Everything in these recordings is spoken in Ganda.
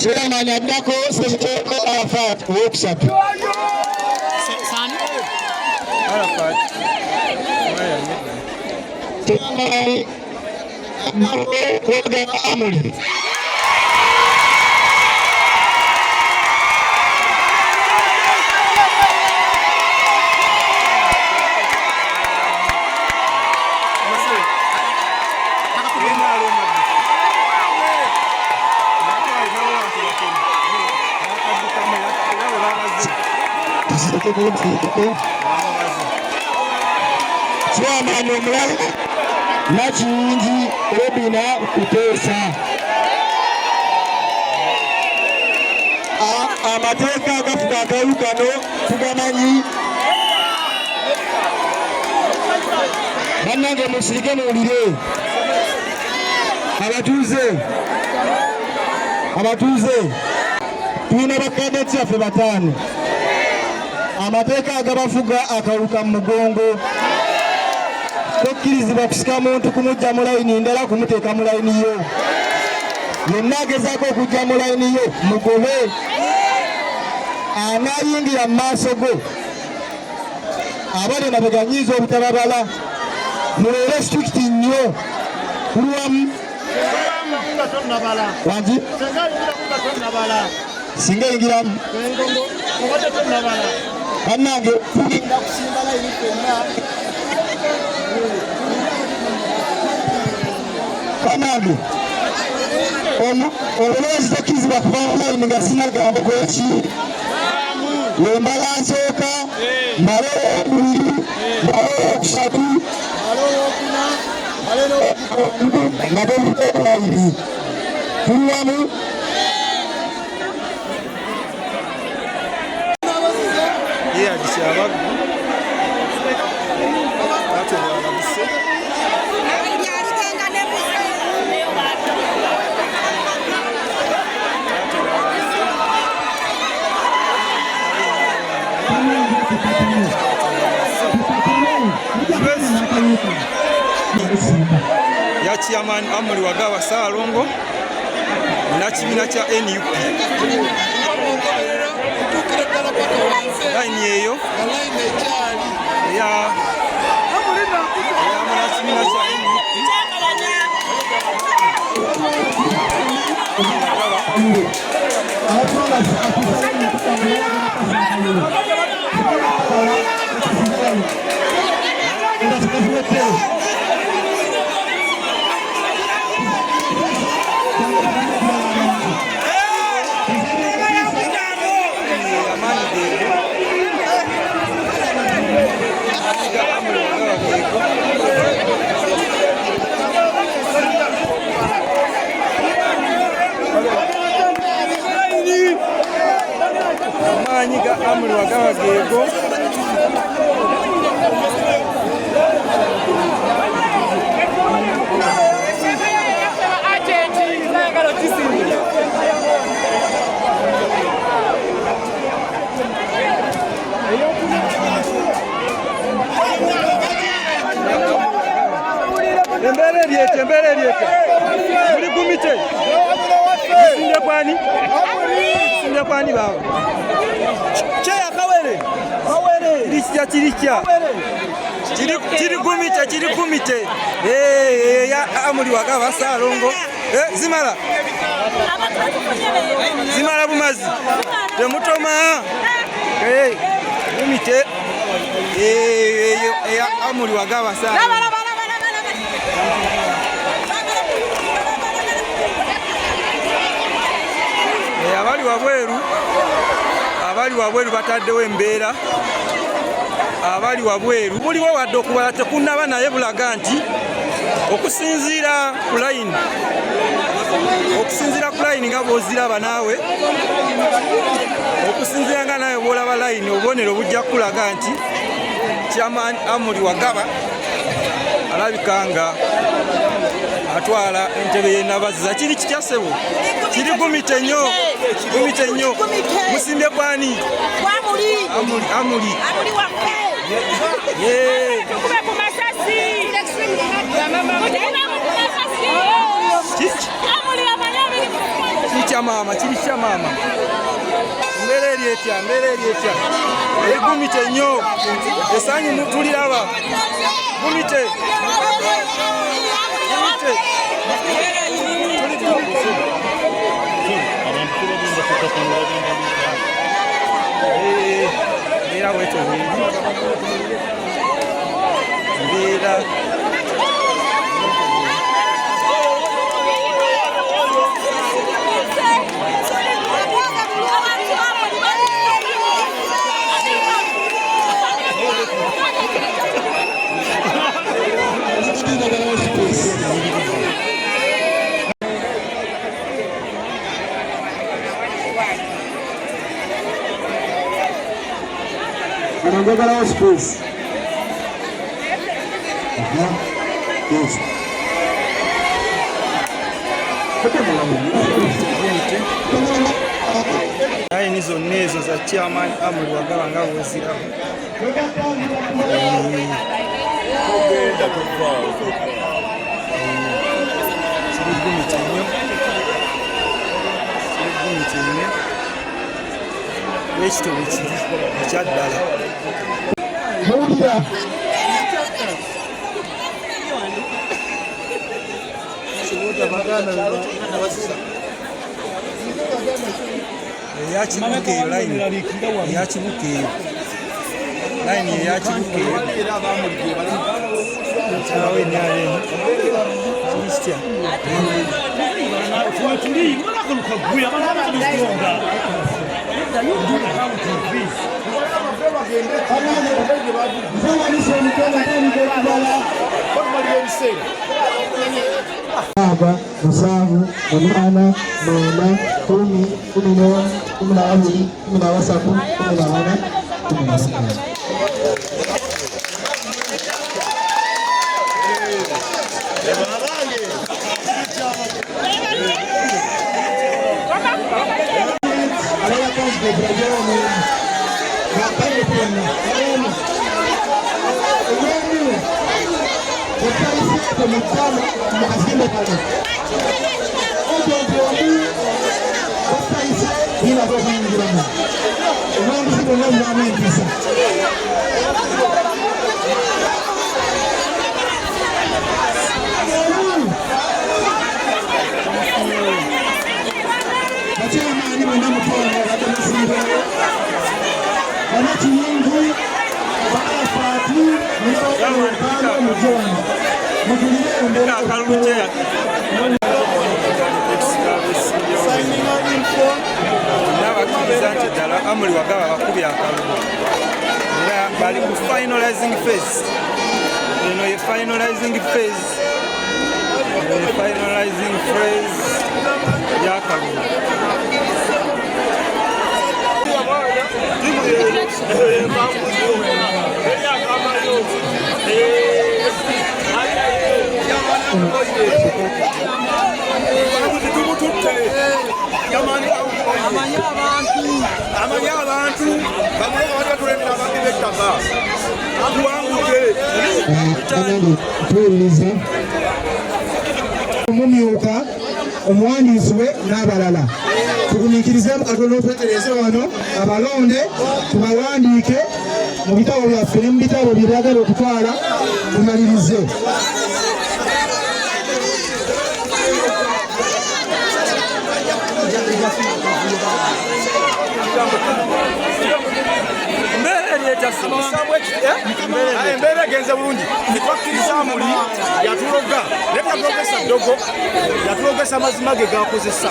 chairman addako Ssekeko Arafat owokusatu. Chairman Amuli. Chairman omulala Nakiyingi Robina Kuteesa. Amateeka agafuga akalulu kano tugamanyi. Bannange musirike muwulire. Abatuuze tulina bakadeti yaffe bataano. Amateeka agabafuga akawuka mu mugongo. Tokkirizibwa kusika muntu kumujja mu layini ndala kumuteeka mu layini yo. Yenna agezaako okujja mu layini yo mugobe. Anaayingira mu maaso go abali emabega nyiiza obutababala. Mubeere strict nnyo. Kulwamu wangi singa yingiramu bannange bannange omulowoozi tokkirizibwa kuva online nga sinagambo gweki wembala nsooka mbale okubiri mbale okusatu nga bemutoolayiri tulwamu ya chairman Amuli Wagawa Saalongo na kibiina kya NUP. Line eyo ya kibiina kya amaanyi ga Amuli Wagawa geego. Mbele lyeke muri kumite sinde kwani bawo cheya kawere licha chiri kumite ya Amuli Wagawa Saalongo zimala bumazi temutoma kumite ya Amuli Wagawa Saalongo. Abali wabweru bataddewo embeera. Abali wabweru buliwo wadde okubala tekunaba naye bulaga nti okusinziira ku layini nga bw'oziraba naawe, okusinziira nga nawe bw'olaba layini, obubonero bujja kulaga nti chairman Amuli Wagawa alabika nga atwala entebe y'ennabaziza. Kiri kityasebo kiri kumite nnyo musimbye kwani Amuli kyamaama kiri kyamaama mbeera eri etya egumite nnyo esanyu tuliraba gumite mbeera bwetyo mbeera Anongogalawo space. Yes. Layini zonna ezo za chairman Amuri Wagaba nga bweziraba. Kirigumite nnyo. Ekitobe kiri ekyaddala. Eyakibuga eyo layini eyakibuga eyo layini eyakibuga eyo kyawe enyaala eno kiri kitya Saba, musanvu, munana, mwenda, 10, 11, 12, 13, 14, 15. N'abakkiriza nti ddala Amuri Wagaba bakubye akalulu era bali ku finalizing phase. Eno ye finalizing phase y'akalulu. Amanya abantu bamwe batulembera abantu bettaka tuwanguke tuwuliriza omumyuka omuwandiisi we n'abalala tugumiikirizeemu katono twetereze wano abalonde tubawandiike mu bitabo byaffe ne mu bitabo bye byagala okutwala tumalirize. embeera egenze bulungi netwakkiriza Amuri yatuloga netulogesa ddogo yatulogesa mazima ge gakozesa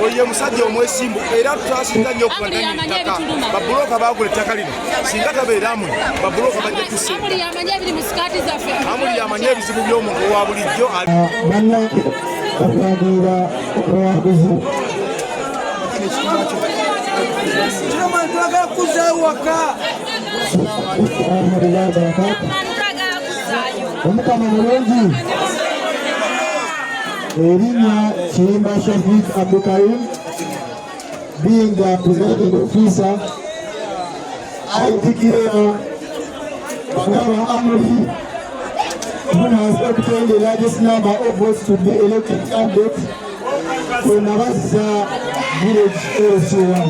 oye musajja omwesimbu era tutasinga nnyo okubaganya ettaka babuloka bagula ettaka lino singa tabeera Amuri babuloka bajja tusinga Amuri yamanye ebizibu by'omuntu owa bulijjo banna okulangira obuwanguzi twagala kuzza ewaka omukama mulungi. Erinnya Kirimba Shafik Abdulkarim, being the presiding officer, I declare Wagaba Amuri, who has obtained the largest number of votes to be elected candidate Nabazza Village LC1.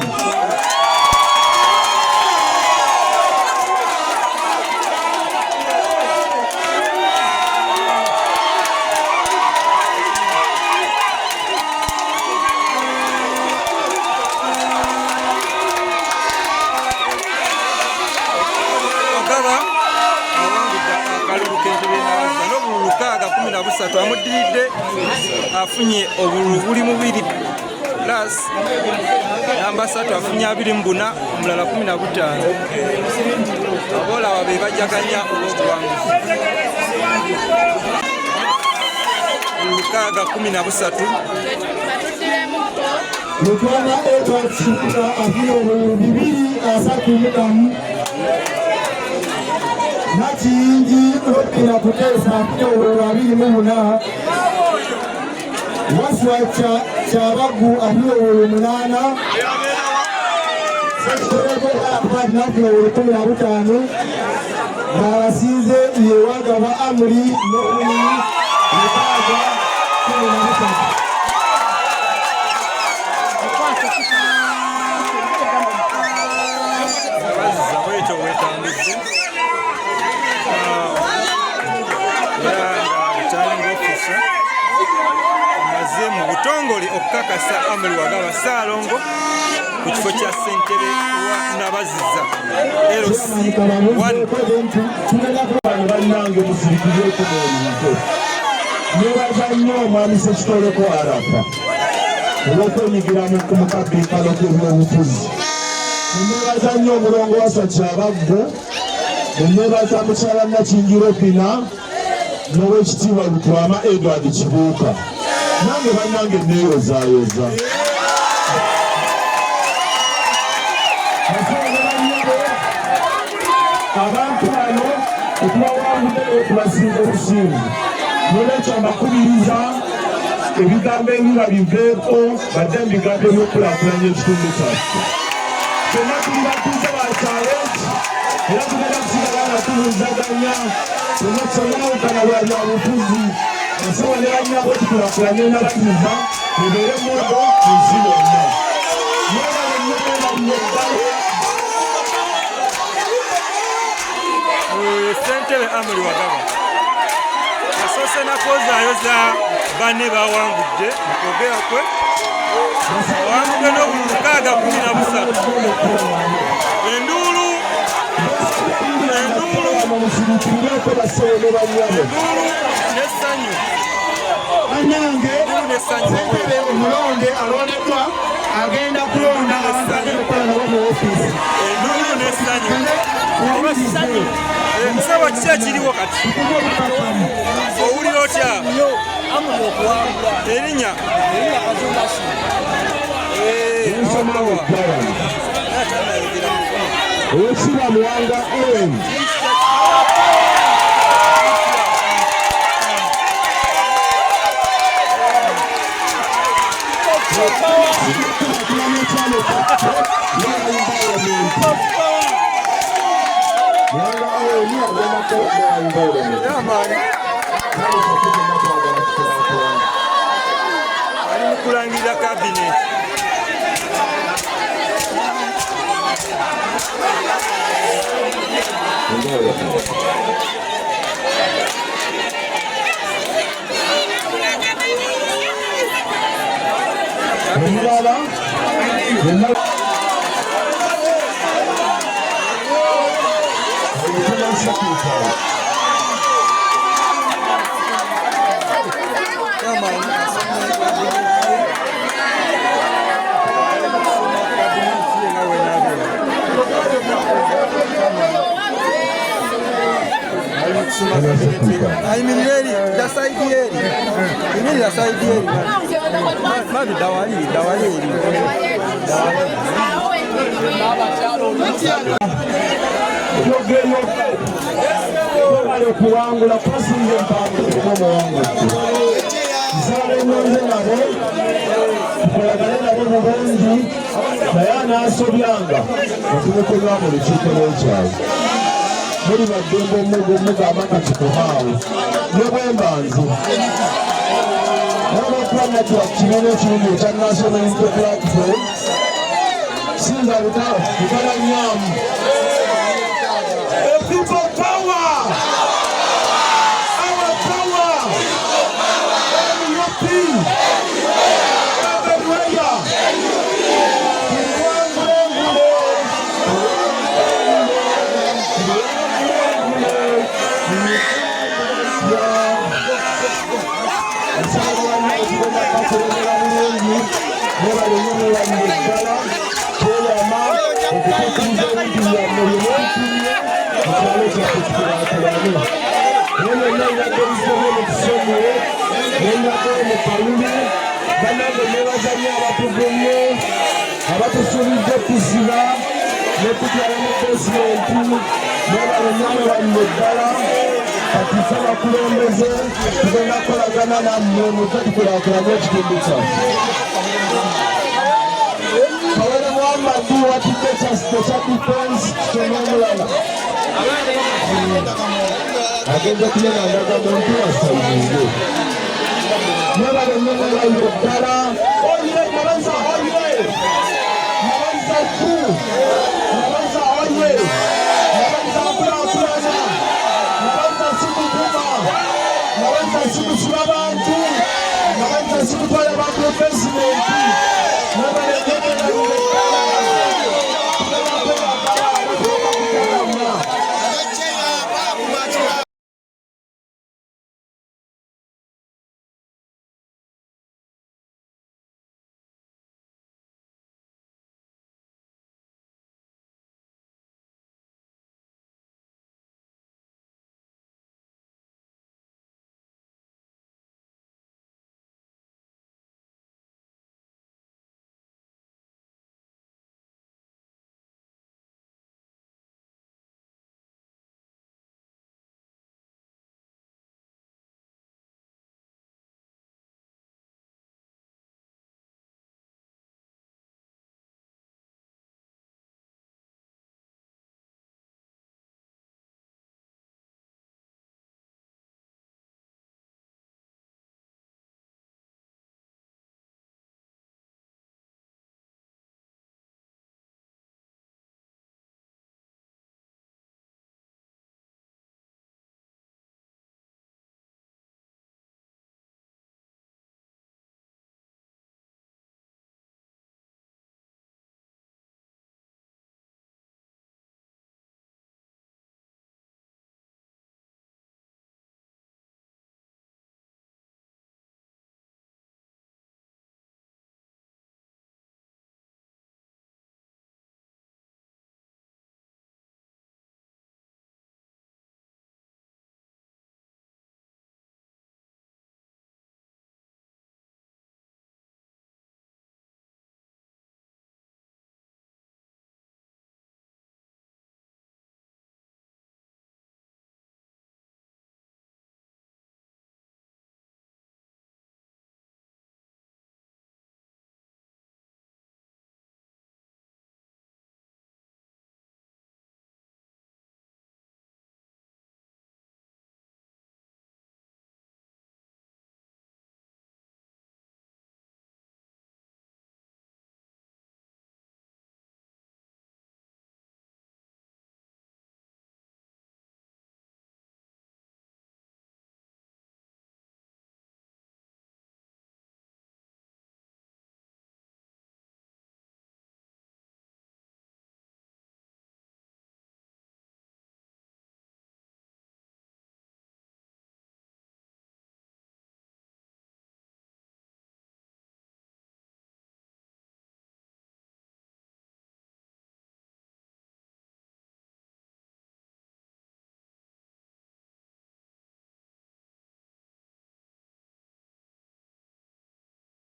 Amudiridde afunye obululu buli mubiri plus namba 3 afunye 24 omulala 15 abolaba be bajaganya olw'obuwanguzi olukaaga 13 Lutwala Edward afunye obululu 234 Nakiyingi Opina Kutesa afunye obululu 24 Waswa Kyabagu afunye obululu 8 Sekitoleko Ahmad afuna obululu 15 Barasinze Yewagaba Amuri n'obululu 13 mu butongole okukakasa Amuri Wagaba Ssaalongo ku kifo kya ssentebe wa Nabazizza LC1. Bannange musirikizeeko n'omuntu nebaza nnyo omwami Sekitoleko Arafa olw'okwenyigira mu kabiikalo k'ebyobufuzi. Nebaza nnyo omulongo Waswa Kyabaggu, nebaza mukyala Nakiyingi Opina n'owekitiibwa Lutwama Edward Kibuuka. Nange bannange neeyozaayoza. Abantu bano okubawangudde n'okubasinga obusingu. Nolwekyo mbakubiriza ebigambo ebiba biveeko badde mu bigambo ebyokulaakulanya ekitundu kyaffe. Kyonna tuli batuuze ba challenge era tugenda kusigala nga tubuuzaganya kyonna kyonnawukana lwa byabufuzi ensonga ne bannyabo tukulaakulanye Nabazizza ebeere mugo mu nsi yonna. Ssentebe Amuri Wagaba asoose nakozaayoza banne bawangudde mu kwogera kwe awangudde n'obululu 613 enduulu n'essanyu ssentebe omulonde alondeddwa agenda kulonda abantu okukola nabo mu ofiisi. enduulu n'essanyu nsaba kiki ekiriwo kati owulira otya erinnya Owekitiibwa Muwanga Owen ali mu kulangirira kabinet Aimiriri ya saidieri. Imiri ya saidieri. Madu dawali eri. Bali okuwangula kwasinze empango omuwangudde. Nsaba ennonze nabo tukolagane nabo mu bungi naye anaasobyanga otumekolwa mu lukiiko lw'ekyalo. Muli baddembe omugamba kati kuhaawo ne bwe mba nze n'abakwanga kibiina ekirungi ekya National Unity Platform singa butala nnyamu people power our power abatusuubidde okusiba n'okutwala mu besimenti n'abalonyamu balimu eddala kati ffe bakulembeze tugenda kukolagana nammwe mutwe tukulaakulanye ekitundu kyaffe. Kawere Muhammad watudde kyasite kya defense ky'omulala agenze kunena ndagamuntu wasaizinge n'abalonyamu balimu eddala oye mabanza oye mabanza ku mabanza oye mabanza kulaakulana mabanza sikukuma mabanza sikusiba bantu mabanza sikutwala bantu ebesimenti